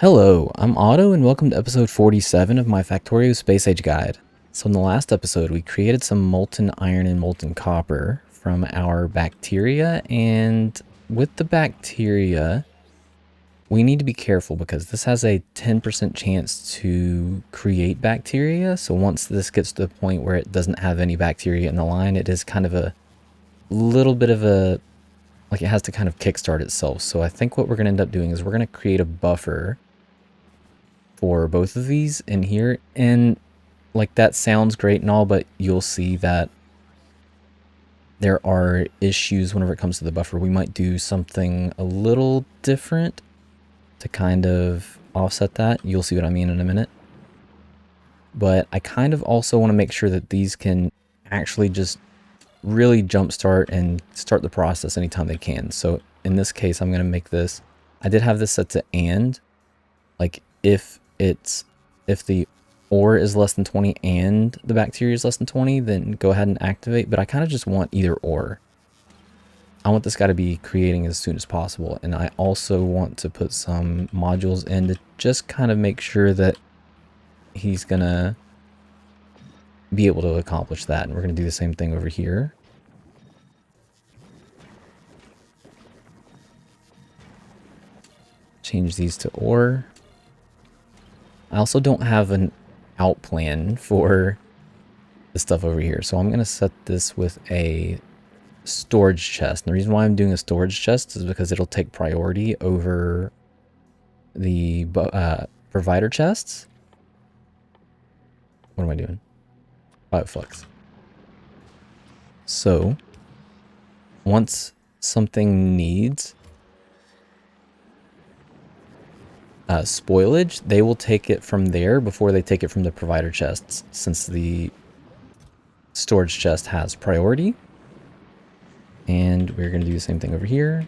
Hello, I'm Otto and welcome to episode 47 of my Factorio Space Age Guide. So in the last episode, we created some molten iron and molten copper from our bacteria, and with the bacteria, we need to be careful because this has a 10% chance to create bacteria. So once this gets to the point where it doesn't have any bacteria in the line, it is kind of a little bit of a, like it has to kind of kickstart itself. So I think what we're going to end up doing is we're going to create a buffer for both of these in here, and like that sounds great and all, but you'll see that there are issues whenever it comes to the buffer. We might do something a little different to kind of offset that. You'll see what I mean in a minute. But I kind of also want to make sure that these can actually just really jumpstart and start the process anytime they can. So in this case, I'm going to make this, I did have this set to and, like if the ore is less than 20 and the bacteria is less than 20, then go ahead and activate. But I kind of just want either or. I want this guy to be creating as soon as possible. And I also want to put some modules in to just kind of make sure that he's going to be able to accomplish that. And we're going to do the same thing over here. Change these to ore. I also don't have an out plan for the stuff over here. So I'm going to set this with a storage chest. And the reason why I'm doing a storage chest is because it'll take priority over the provider chests. What am I doing? Bioflux. So once something needs spoilage, they will take it from there before they take it from the provider chests, since the storage chest has priority. And we're going to do the same thing over here.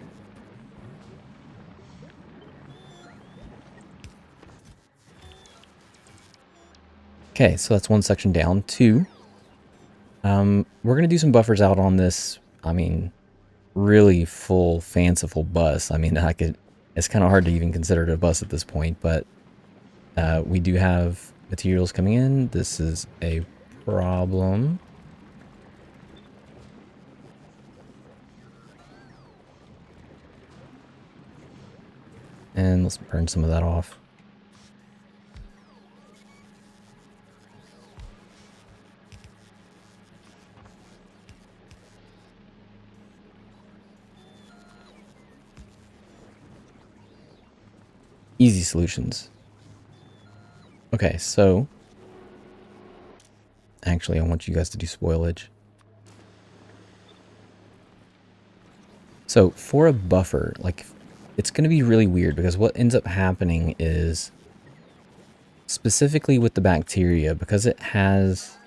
Okay, so that's one section down. Two, we're going to do some buffers out on this, I mean, really full, fanciful bus. I mean, it's kind of hard to even consider it a bus at this point, but we do have materials coming in. This is a problem. And let's burn some of that off. Easy solutions. Okay, so actually I want you guys to do spoilage. So for a buffer, like it's going to be really weird because what ends up happening is, specifically with the bacteria, because it has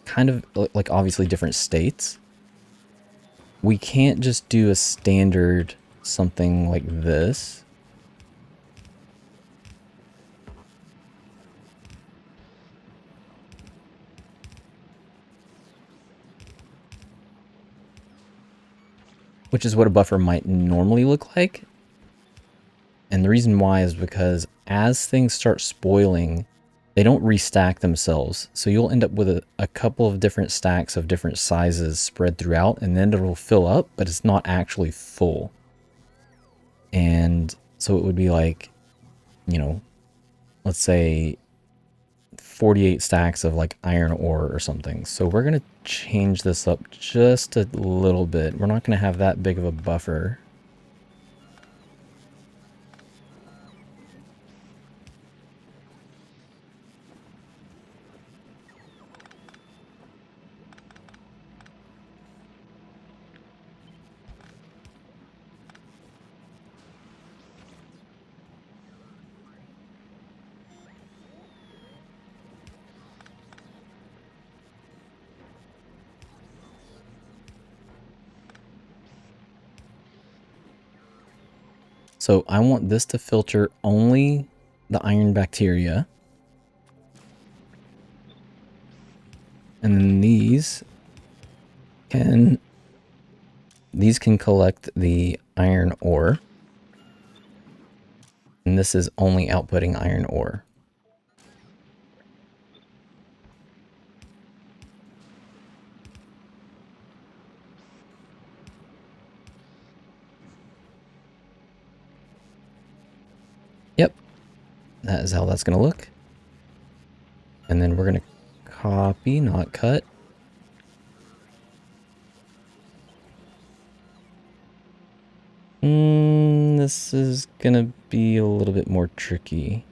kind of like obviously different states, we can't just do a standard something like this. Which is what a buffer might normally look like. And the reason why is because as things start spoiling, they don't restack themselves. So you'll end up with a couple of different stacks of different sizes spread throughout, and then it'll fill up, but it's not actually full. And so it would be like, you know, let's say 48 stacks of like iron ore or something. So we're going to change this up just a little bit. We're not going to have that big of a buffer. So I want this to filter only the iron bacteria. And then these can collect the iron ore. And this is only outputting iron ore. Yep, that is how that's going to look. And then we're going to copy, not cut. This is going to be a little bit more tricky.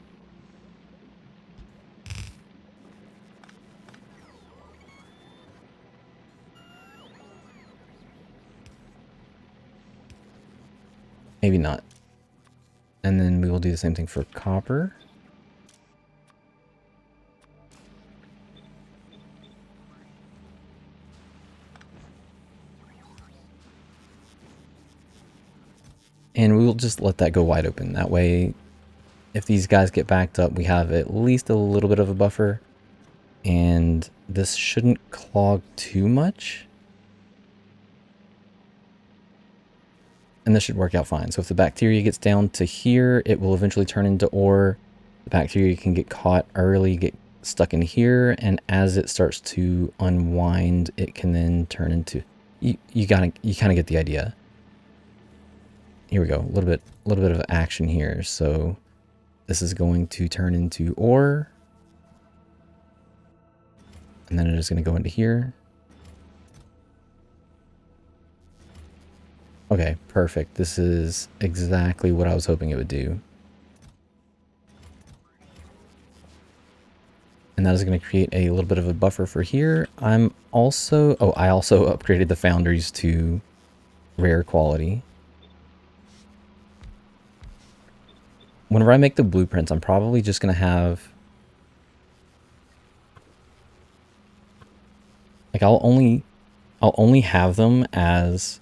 Maybe not. And then we will do the same thing for copper. And we will just let that go wide open. That way, if these guys get backed up, we have at least a little bit of a buffer. And this shouldn't clog too much. And this should work out fine. So if the bacteria gets down to here, it will eventually turn into ore. The bacteria can get caught early, get stuck in here, and as it starts to unwind, it can then turn into... You kind of get the idea. Here we go, a little bit of action here. So this is going to turn into ore, and then it is going to go into here. Okay, perfect. This is exactly what I was hoping it would do. And that is going to create a little bit of a buffer for here. I also upgraded the foundries to rare quality. Whenever I make the blueprints, I'm probably just going to have... Like, I'll only have them as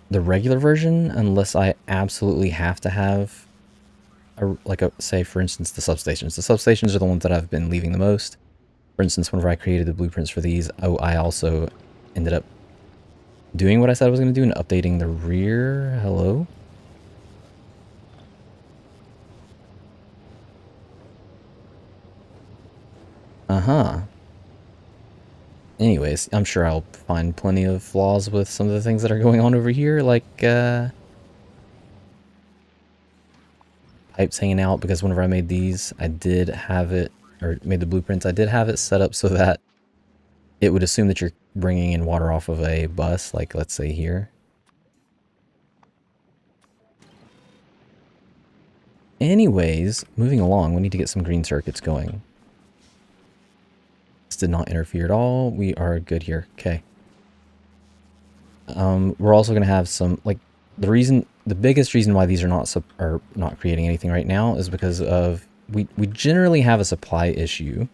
the regular version unless I absolutely have to have say for instance the substations. The substations are the ones that I've been leaving the most. For instance, whenever I created the blueprints for these, I also ended up doing what I said I was going to do and updating the rear. Hello? Uh-huh. Anyways, I'm sure I'll find plenty of flaws with some of the things that are going on over here, like pipes hanging out, because whenever I made these, I did have it, or made the blueprints, I did have it set up so that it would assume that you're bringing in water off of a bus, like let's say here. Anyways, moving along, we need to get some green circuits going. This did not interfere at all. We are good here. Okay. We're also going to have some, like, the biggest reason why these are not creating anything right now is because of, we generally have a supply issue.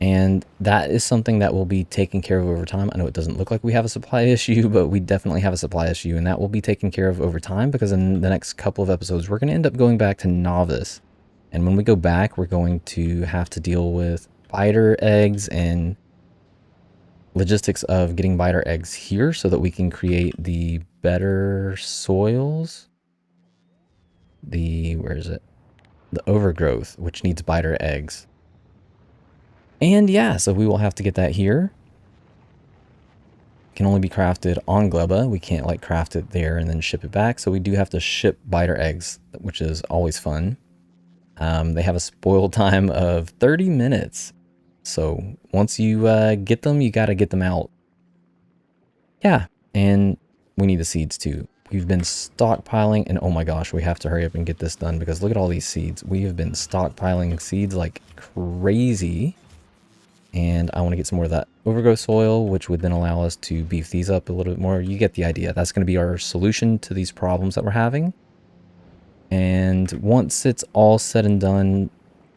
And that is something that will be taken care of over time. I know it doesn't look like we have a supply issue, but we definitely have a supply issue, and that will be taken care of over time, because in the next couple of episodes, we're going to end up going back to novice. And when we go back, we're going to have to deal with biter eggs and logistics of getting biter eggs here so that we can create the better soils. Where is it? The overgrowth, which needs biter eggs. And yeah, so we will have to get that here. It can only be crafted on Gleba. We can't like craft it there and then ship it back. So we do have to ship biter eggs, which is always fun. They have a spoil time of 30 minutes. So once you get them, you got to get them out. Yeah, and we need the seeds too. We've been stockpiling, and oh my gosh, we have to hurry up and get this done, because look at all these seeds. We have been stockpiling seeds like crazy. And I want to get some more of that overgrowth soil, which would then allow us to beef these up a little bit more. You get the idea. That's going to be our solution to these problems that we're having. And once it's all said and done,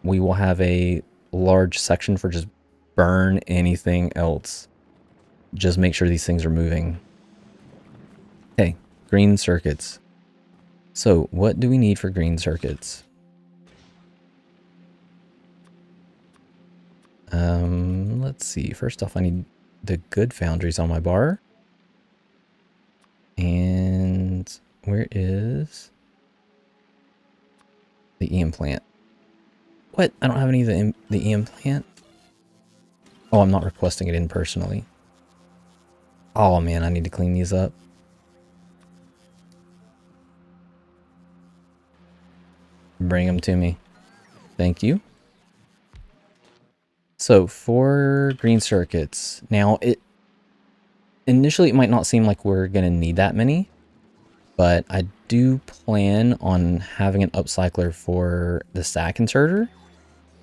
we will have a large section for just burn anything else. Just make sure these things are moving. Okay, green circuits. So what do we need for green circuits? Let's see. First off, I need the good foundries on my bar. And where is the EM plant? What? I don't have any of the EM plant? Oh, I'm not requesting it in personally. Oh man, I need to clean these up. Bring them to me. Thank you. So for green circuits, now initially it might not seem like we're gonna need that many, but I do plan on having an upcycler for the stack inserter.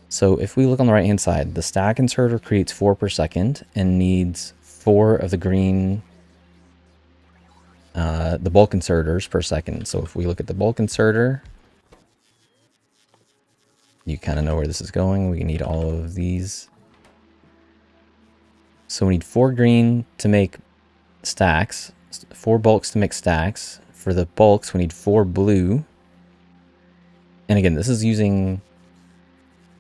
So if we look on the right hand side, the stack inserter creates 4 per second and needs 4 of the green, the bulk inserters per second. So if we look at the bulk inserter, you kind of know where this is going. We need all of these. So we need 4 green to make stacks, 4 bulks to make stacks. For the bulks, we need 4 blue. And again, this is using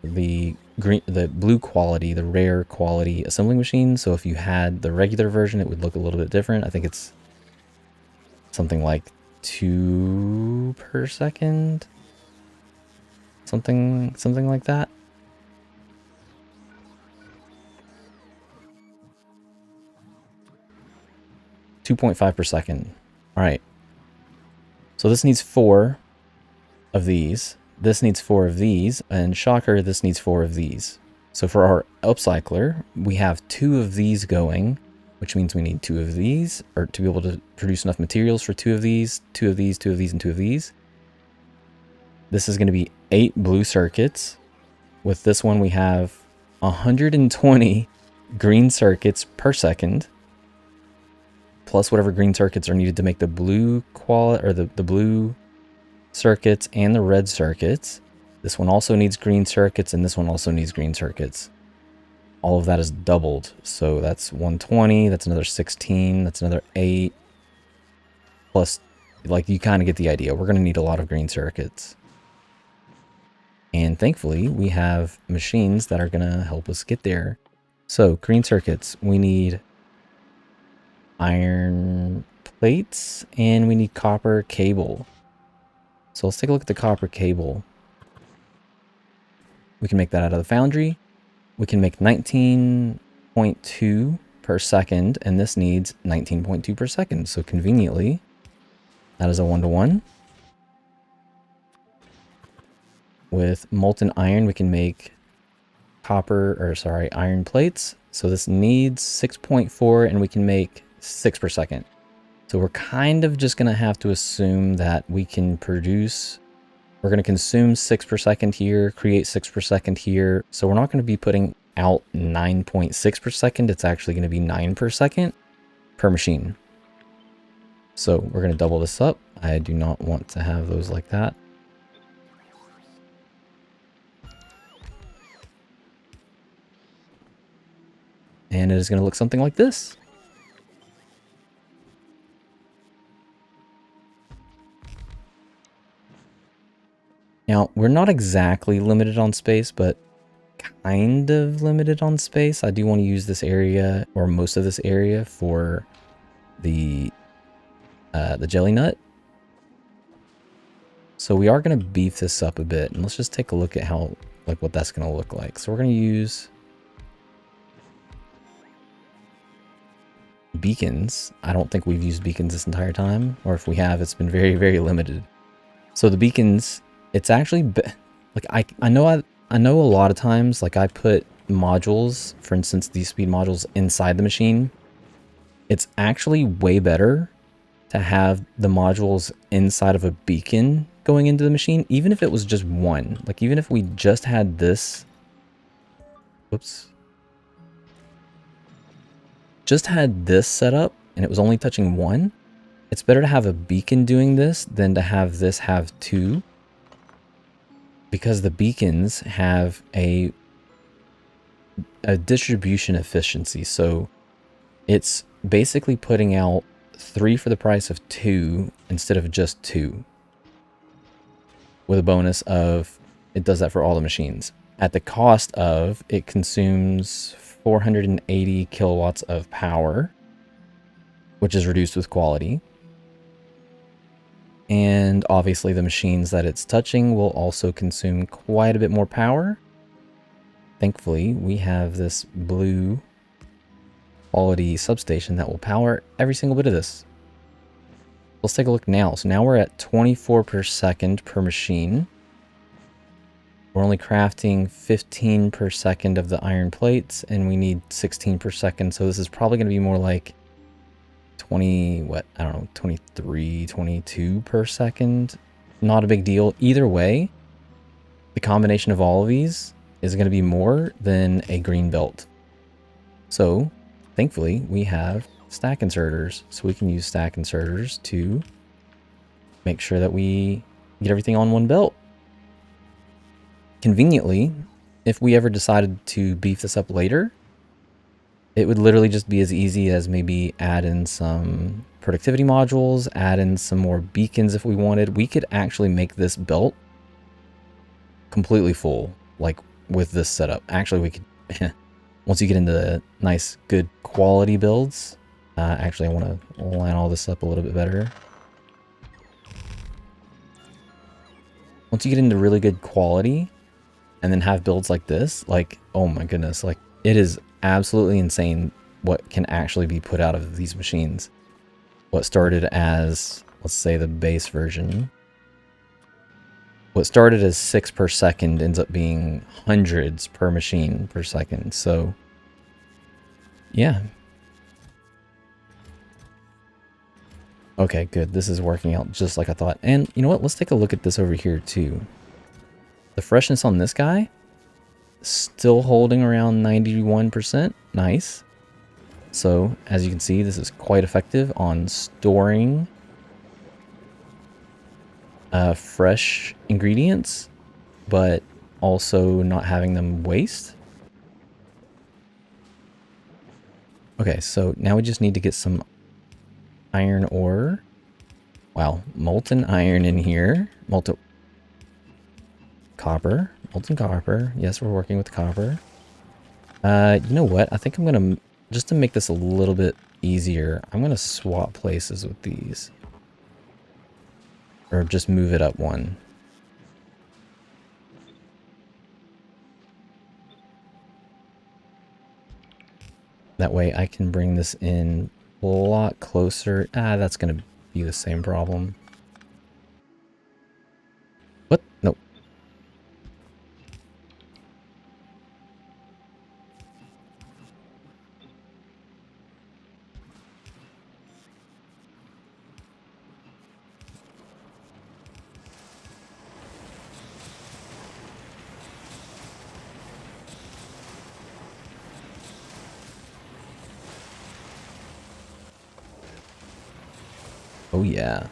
the blue quality, the rare quality assembling machine. So if you had the regular version, it would look a little bit different. I think it's something like 2 per second. Something like that. .5 per second. All right. So this needs 4 of these. This needs 4 of these. And shocker, this needs 4 of these. So for our upcycler, we have 2 of these going, which means we need 2 of these, or to be able to produce enough materials for 2 of these, 2 of these, 2 of these, and 2 of these. This is going to be 8 blue circuits. With this one, we have 120 green circuits per second, plus whatever green circuits are needed to make the blue quality, or the blue circuits and the red circuits. This one also needs green circuits, and this one also needs green circuits. All of that is doubled. So that's 120, that's another 16, that's another 8. Plus, like, you kind of get the idea. We're going to need a lot of green circuits. And thankfully, we have machines that are going to help us get there. So, green circuits, we need iron plates, and we need copper cable. So let's take a look at the copper cable. We can make that out of the foundry. We can make 19.2 per second, and this needs 19.2 per second. So conveniently, that is a 1-to-1. With molten iron, we can make iron plates. So this needs 6.4, and we can make 6 per second. So we're kind of just going to have to assume that we can produce, we're going to consume 6 per second here, create 6 per second here. So we're not going to be putting out 9.6 per second. It's actually going to be 9 per second per machine. So we're going to double this up. I do not want to have those like that. And it is going to look something like this. Now, we're not exactly limited on space, but kind of limited on space. I do want to use this area, or most of this area, for the jelly nut. So we are going to beef this up a bit, and let's just take a look at how, like, what that's going to look like. So we're going to use beacons. I don't think we've used beacons this entire time, or if we have, it's been very, very limited. So the beacons, it's actually, like, I know a lot of times, like, I put modules, for instance, these speed modules inside the machine. It's actually way better to have the modules inside of a beacon going into the machine, even if it was just one. Like, even if we just had this, whoops, just had this set up and it was only touching one, it's better to have a beacon doing this than to have this have two, because the beacons have a distribution efficiency. So it's basically putting out 3 for the price of 2 instead of just 2, with a bonus of it does that for all the machines. at the cost of it consumes 480 kilowatts of power, which is reduced with quality. And obviously the machines that it's touching will also consume quite a bit more power. Thankfully, we have this blue quality substation that will power every single bit of this. Let's take a look now. So now we're at 24 per second per machine. We're only crafting 15 per second of the iron plates, and we need 16 per second. So this is probably going to be more like 20, what, I don't know, 23, 22 per second. Not a big deal. Either way, the combination of all of these is going to be more than a green belt. So thankfully we have stack inserters, so we can use stack inserters to make sure that we get everything on one belt. Conveniently, if we ever decided to beef this up later, it would literally just be as easy as maybe add in some productivity modules, add in some more beacons if we wanted. We could actually make this belt completely full, like with this setup. Actually, we could, once you get into the nice, good quality builds, actually I want to line all this up a little bit better. Once you get into really good quality and then have builds like this, like, oh my goodness, like it is absolutely insane what can actually be put out of these machines. What started as, let's say, the base version, what started as 6 per second ends up being hundreds per machine per second. So yeah. Okay, good. This is working out just like I thought. And you know what? Let's take a look at this over here too. The freshness on this guy, still holding around 91%. Nice. So as you can see, this is quite effective on storing fresh ingredients, but also not having them waste. Okay, so now we just need to get some iron ore. Wow, molten iron in here. Molten copper. Yes, we're working with copper. You know what? I think I'm gonna, just to make this a little bit easier, I'm gonna swap places with these. Or just move it up one. That way I can bring this in a lot closer. That's gonna be the same problem. What? Nope. Oh yeah.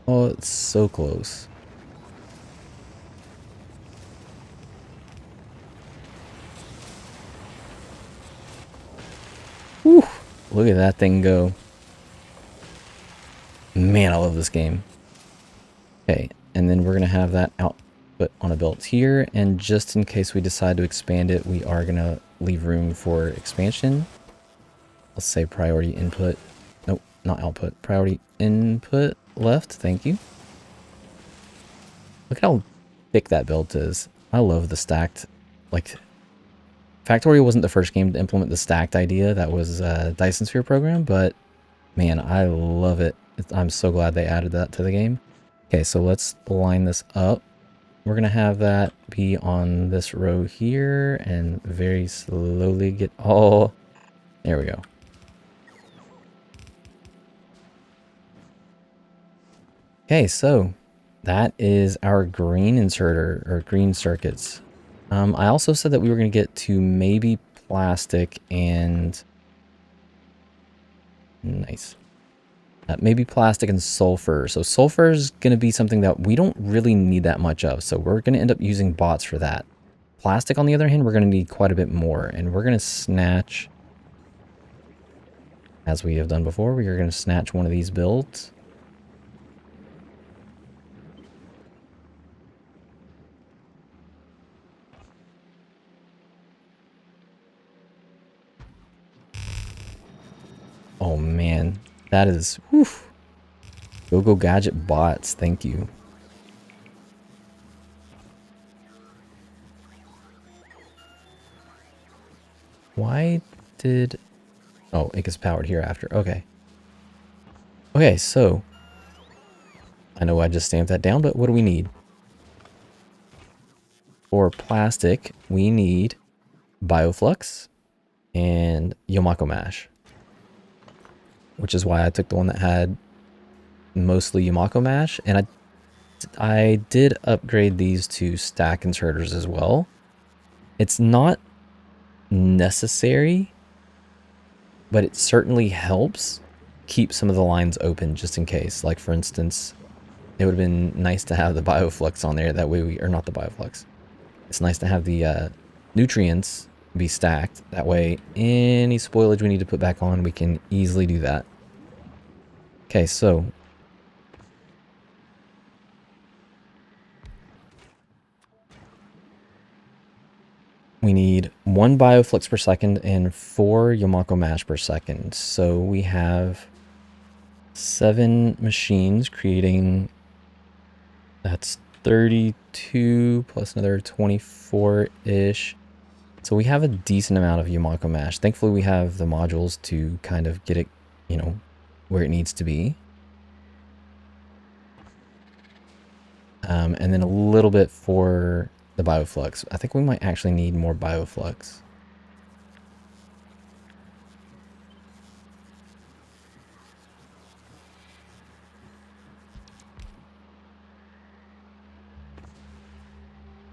Oh, it's so close. Whew, look at that thing go. Man, I love this game. Okay, and then we're going to have that output on a belt here, and just in case we decide to expand it, we are going to leave room for expansion. Let's say priority input. Nope, not output. Priority input left, thank you. Look how thick that belt is. I love the stacked, like, Factorio wasn't the first game to implement the stacked idea. That was Dyson Sphere program, but man, I love it. I'm so glad they added that to the game. Okay, so let's line this up. We're going to have that be on this row here and very slowly get all... There we go. Okay, so that is our green inserter, or green circuits. I also said that we were going to get to maybe plastic and... Nice. Maybe plastic and sulfur. So sulfur is going to be something that we don't really need that much of. So we're going to end up using bots for that. Plastic, on the other hand, we're going to need quite a bit more. And we're going to snatch, as we have done before, we are going to snatch one of these builds. Oh man, that is, whew. Go gadget bots, thank you. Why did, oh, it gets powered here after, okay. Okay, so, I know I just stamped that down, but what do we need? For plastic, we need Bioflux and Yomako Mash, which is why I took the one that had mostly Yomako Mash, and I did upgrade these to stack inserters as well. It's not necessary, but it certainly helps keep some of the lines open just in case. Like, for instance, it would have been nice to have the Bioflux on there. That way we, or not the Bioflux. It's nice to have the nutrients be stacked. That way any spoilage we need to put back on, we can easily do that. Okay, so we need 1 Bioflux per second and 4 Yomako Mash per second. So we have 7 machines creating, that's 32 plus another 24-ish. So we have a decent amount of Yomako Mash. Thankfully we have the modules to kind of get it, you know, where it needs to be. And then a little bit for the Bioflux. I think we might actually need more Bioflux.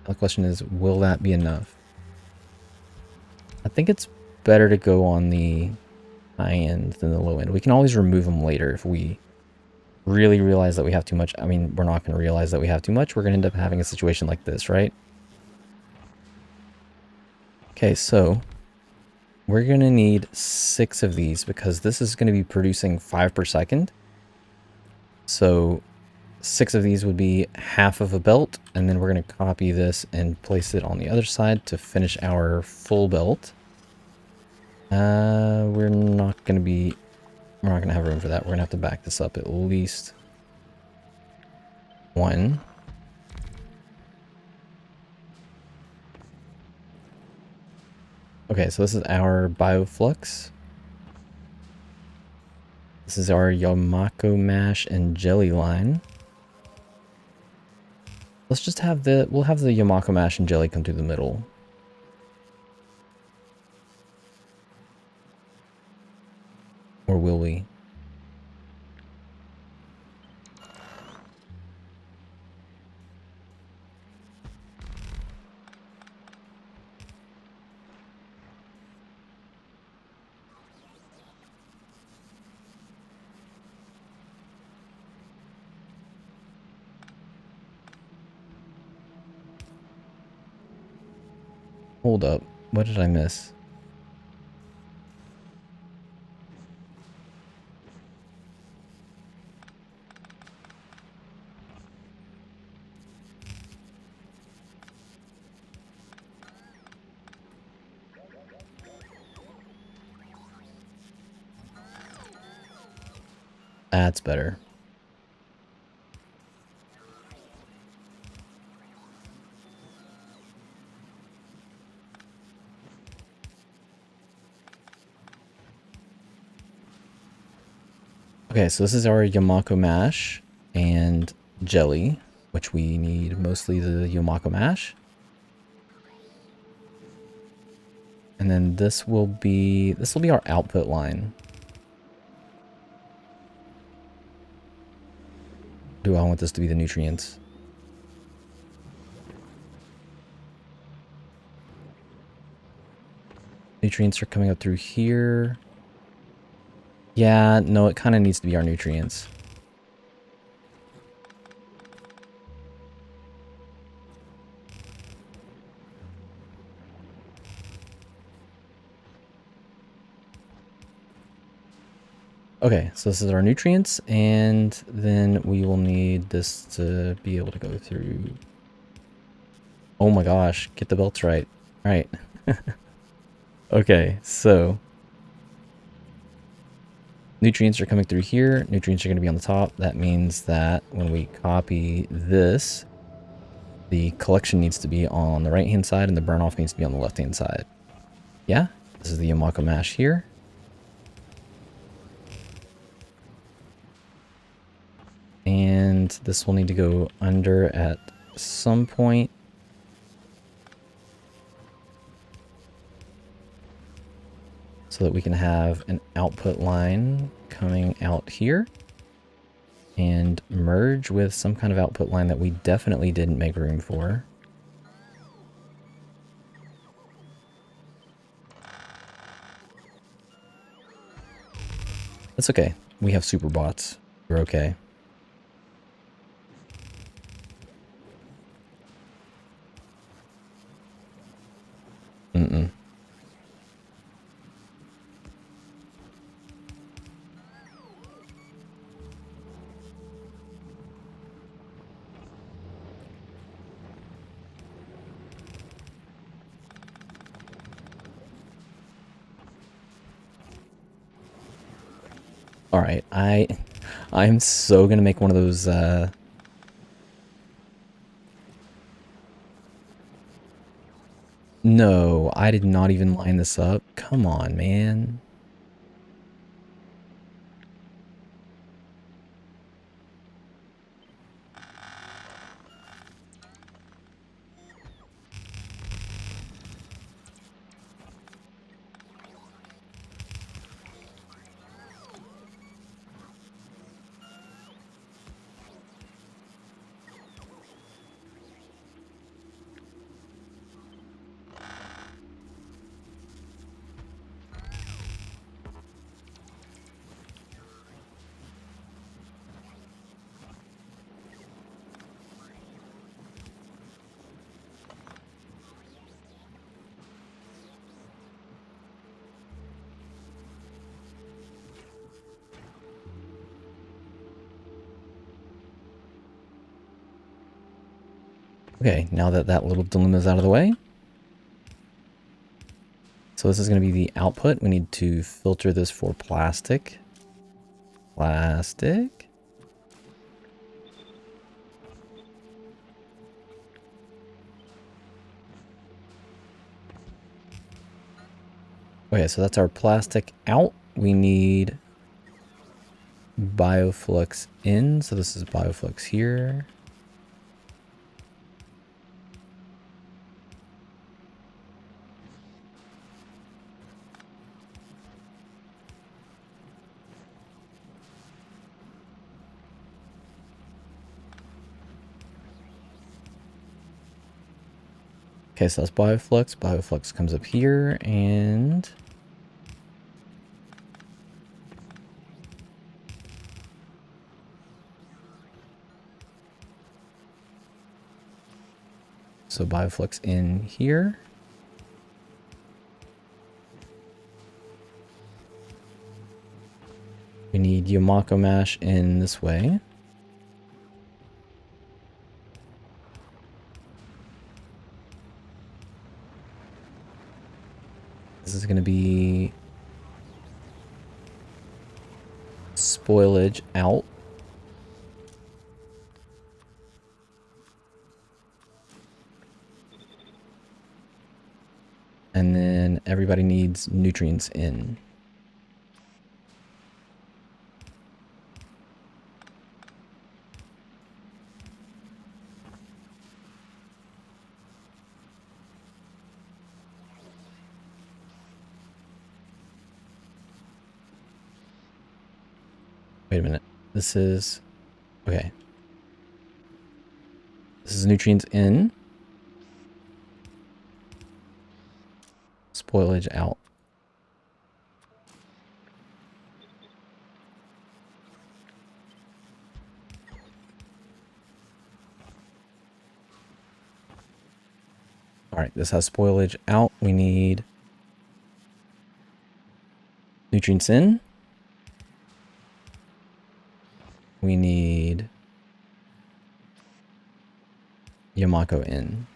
The question is, will that be enough? I think it's better to go on the high end than the low end. We can always remove them later if we really realize that we have too much. I mean, we're not going to realize that we have too much. We're going to end up having a situation like this, right? Okay, so we're going to need 6 of these because this is going to be producing 5 per second. So 6 of these would be half of a belt, and then we're going to copy this and place it on the other side to finish our full belt. We're not going to have room for that. We're going to have to back this up at least 1. Okay, so this is our Bioflux. This is our Yomako Mash and Jelly line. Let's just have we'll have the Yomako Mash and Jelly come through the middle. Or will we? Hold up. What did I miss? That's better. Okay, so this is our Yomako Mash and Jelly, which we need mostly the Yomako Mash. And then this will be our output line. Do I want this to be the nutrients? Nutrients are coming up through here. Yeah, no, it kind of needs to be our nutrients. Okay, so this is our nutrients, and then we will need this to be able to go through. Oh my gosh, get the belts right. All right. Okay, so nutrients are coming through here. Nutrients are going to be on the top. That means that when we copy this, the collection needs to be on the right-hand side and the burn-off needs to be on the left-hand side. Yeah, this is the Yamako mash here. And this will need to go under at some point. So that we can have an output line coming out here. And merge with some kind of output line that we definitely didn't make room for. That's okay. We have super bots. We're okay. Mm-mm. All right, I'm so gonna make one of those. No, I did not even line this up. Come on, man. Okay, now that that little dilemma is out of the way. So this is going to be the output. We need to filter this for plastic. Plastic. Okay, so that's our plastic out. We need bioflux in. So this is bioflux here. Okay, so that's bioflux. Bioflux comes up here and so bioflux in here. We need Yamako mash in this way. This is going to be spoilage out. And then everybody needs nutrients in. Wait a minute. This is... Okay. This is nutrients in. Spoilage out. All right, this has spoilage out. We need nutrients in. We need Yamako in.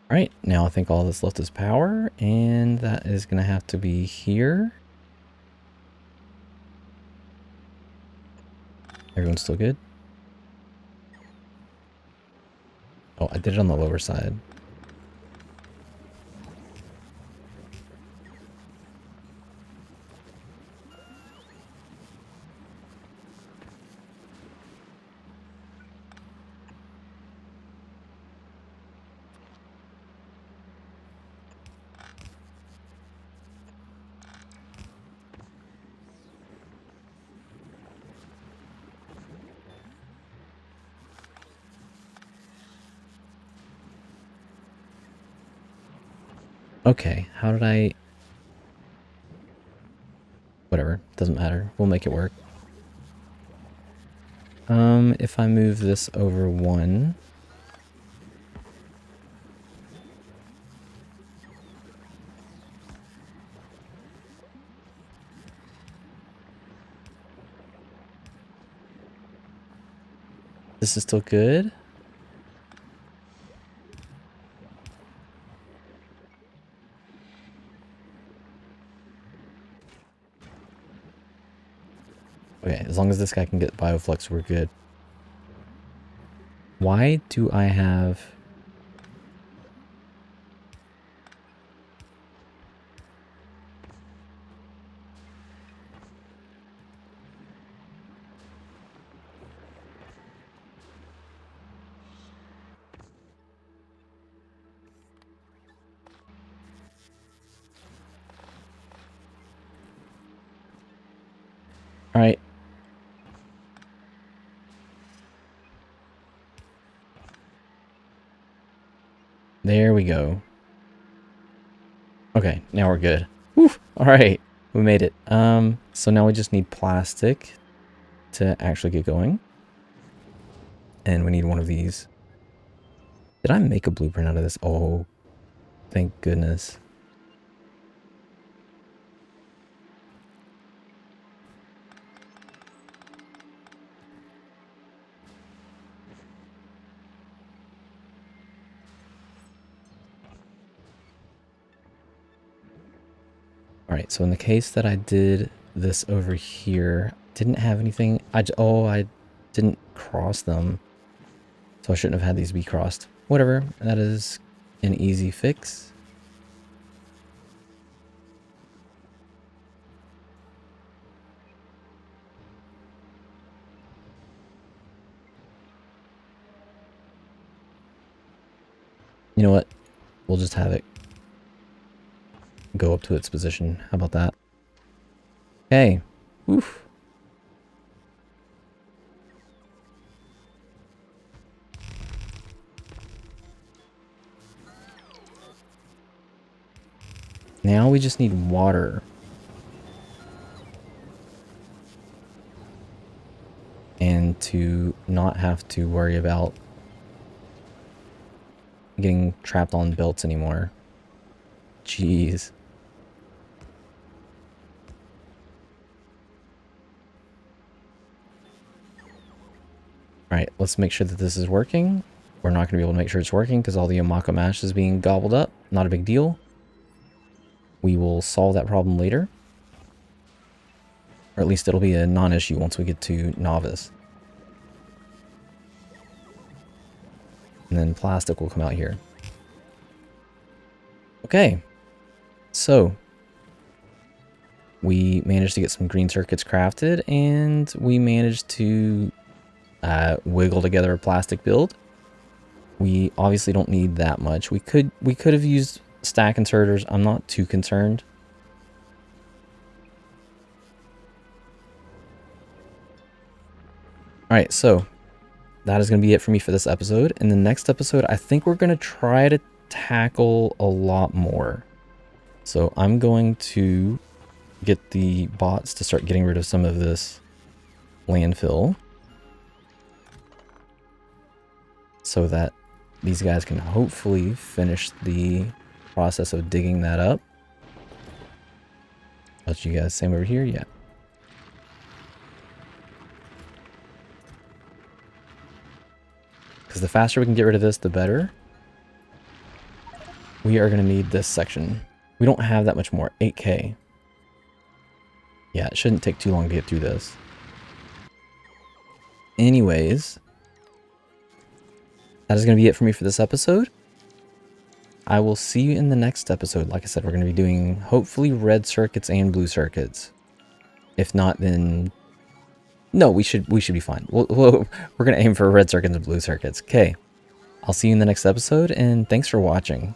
All right, now I think all that's left is power, and that is going to have to be here. Everyone's still good? Oh, I did it on the lower side. Okay, how did I... Whatever, doesn't matter. We'll make it work. If I move this over one... This is still good. Okay, as long as this guy can get Bioflux, we're good. Why do I have... All right. There we go. Okay, now we're good. Whew, all right, we made it. So now we just need plastic to actually get going. And we need one of these. Did I make a blueprint out of this? Oh, thank goodness. All right, so in the case that I did this over here, didn't have anything. I didn't cross them. So I shouldn't have had these be crossed. Whatever, that is an easy fix. You know what? We'll just have it go up to its position. How about that? Okay. Oof. Now we just need water. And to not have to worry about getting trapped on belts anymore. Jeez. Alright, let's make sure that this is working. We're not going to be able to make sure it's working because all the Yamako mash is being gobbled up. Not a big deal. We will solve that problem later. Or at least it'll be a non-issue once we get to Novice. And then plastic will come out here. Okay. So, we managed to get some green circuits crafted, and we managed to wiggle together a plastic build. We obviously don't need that much. We could have used stack inserters. I'm not too concerned. Alright, so that is going to be it for me for this episode. In the next episode, I think we're going to try to tackle a lot more. So I'm going to get the bots to start getting rid of some of this landfill. so that these guys can hopefully finish the process of digging that up. Let you guys same over here, yeah. Because the faster we can get rid of this, the better. We are going to need this section. We don't have that much more. 8K. Yeah, it shouldn't take too long to get through this. Anyways, that is going to be it for me for this episode. I will see you in the next episode. Like I said, we're going to be doing hopefully red circuits and blue circuits. If not, then no, we should be fine. We're going to aim for red circuits and blue circuits. Okay. I'll see you in the next episode, and thanks for watching.